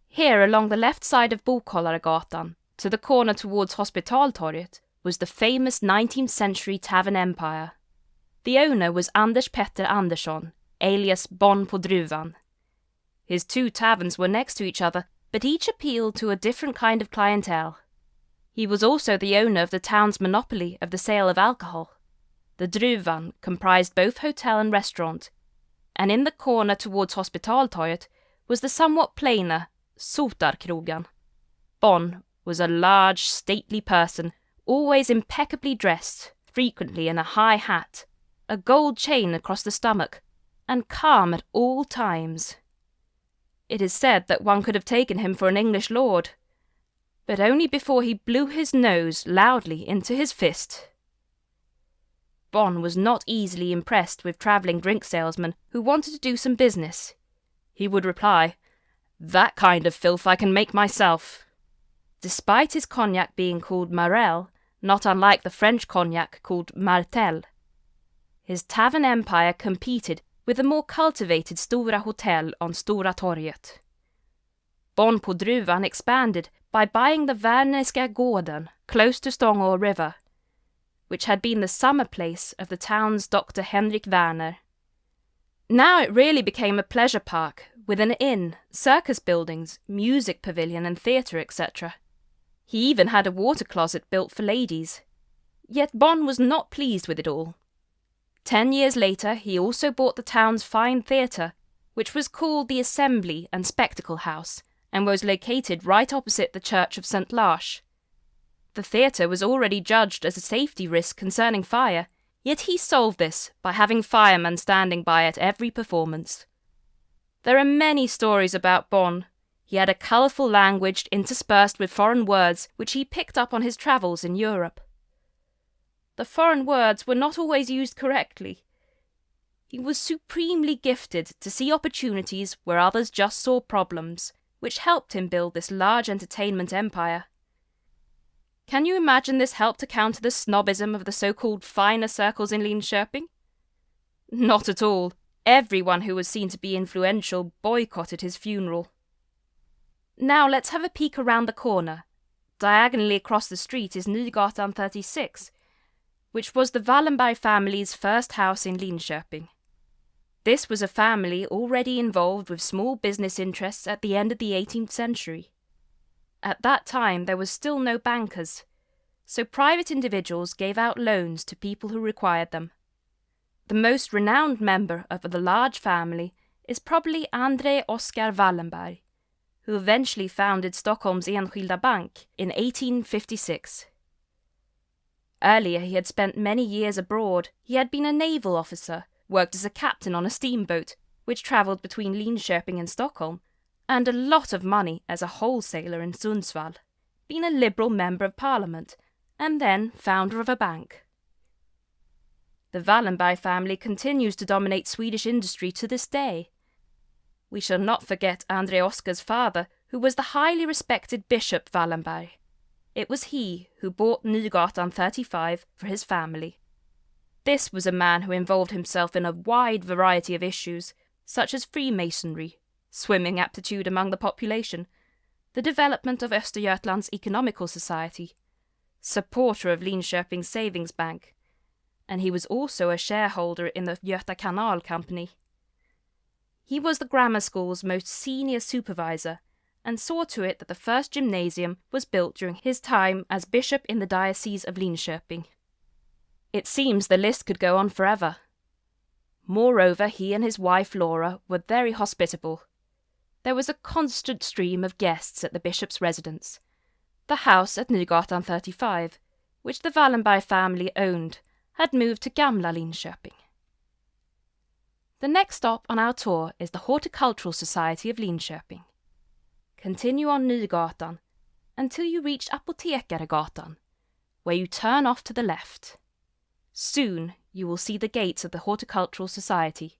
Here, along the left side of Bokhållargatan, to the corner towards Hospitaltorget, was the famous 19th century tavern empire. The owner was Anders Petter Andersson, alias Bon på Druvan. His two taverns were next to each other, but each appealed to a different kind of clientele. He was also the owner of the town's monopoly of the sale of alcohol. The Druvan comprised both hotel and restaurant, and in the corner towards Hospitaltorget was the somewhat plainer Sotarkrogen. Bon was a large, stately person, always impeccably dressed, frequently in a high hat, a gold chain across the stomach, and calm at all times. It is said that one could have taken him for an English lord, but only before he blew his nose loudly into his fist. Bon was not easily impressed with travelling drink salesmen who wanted to do some business. He would reply, "That kind of filth I can make myself." Despite his cognac being called Marelle, not unlike the French cognac called Martel, his tavern empire competed with the more cultivated Stora Hotel on Stora Torget. Bon på Druvan expanded by buying the Värneska Gården close to Stångå River, which had been the summer place of the town's Dr. Henrik Werner. Now it really became a pleasure park, with an inn, circus buildings, music pavilion and theatre, etc. He even had a water closet built for ladies. Yet Bon was not pleased with it all. 10 years later, he also bought the town's fine theatre, which was called the Assembly and Spectacle House, and was located right opposite the Church of St. Lars. The theatre was already judged as a safety risk concerning fire, yet he solved this by having firemen standing by at every performance. There are many stories about Bon. He had a colourful language interspersed with foreign words which he picked up on his travels in Europe. The foreign words were not always used correctly. He was supremely gifted to see opportunities where others just saw problems, which helped him build this large entertainment empire. Can you imagine this helped to counter the snobism of the so-called finer circles in Linköping? Not at all. Everyone who was seen to be influential boycotted his funeral. Now let's have a peek around the corner. Diagonally across the street is Nygatan 36, which was the Wallenberg family's first house in Linköping. This was a family already involved with small business interests at the end of the 18th century. At that time there was still no bankers, so private individuals gave out loans to people who required them. The most renowned member of the large family is probably André Oskar Wallenberg, who eventually founded Stockholm's Enskilda Bank in 1856. Earlier he had spent many years abroad. He had been a naval officer, worked as a captain on a steamboat, which travelled between Linköping and Stockholm, and a lot of money as a wholesaler in Sundsvall, been a Liberal Member of Parliament, and then founder of a bank. The Wallenberg family continues to dominate Swedish industry to this day. We shall not forget André Oskar's father, who was the highly respected Bishop Wallenberg. It was he who bought Nygatan 35 for his family. This was a man who involved himself in a wide variety of issues, such as Freemasonry, swimming aptitude among the population, the development of Östergötland's Economical Society, supporter of Linköping Savings Bank, and he was also a shareholder in the Göta Kanal Company. He was the grammar school's most senior supervisor, and saw to it that the first gymnasium was built during his time as bishop in the Diocese of Linköping. It seems the list could go on forever. Moreover, he and his wife Laura were very hospitable. There was a constant stream of guests at the bishop's residence, the house at Nygatan 35, which the Wallenberg family owned, had moved to Gamla Linköping. The next stop on our tour is the Horticultural Society of Linköping. Continue on Nygatan until you reach Apotekaregatan, where you turn off to the left. Soon you will see the gates of the Horticultural Society.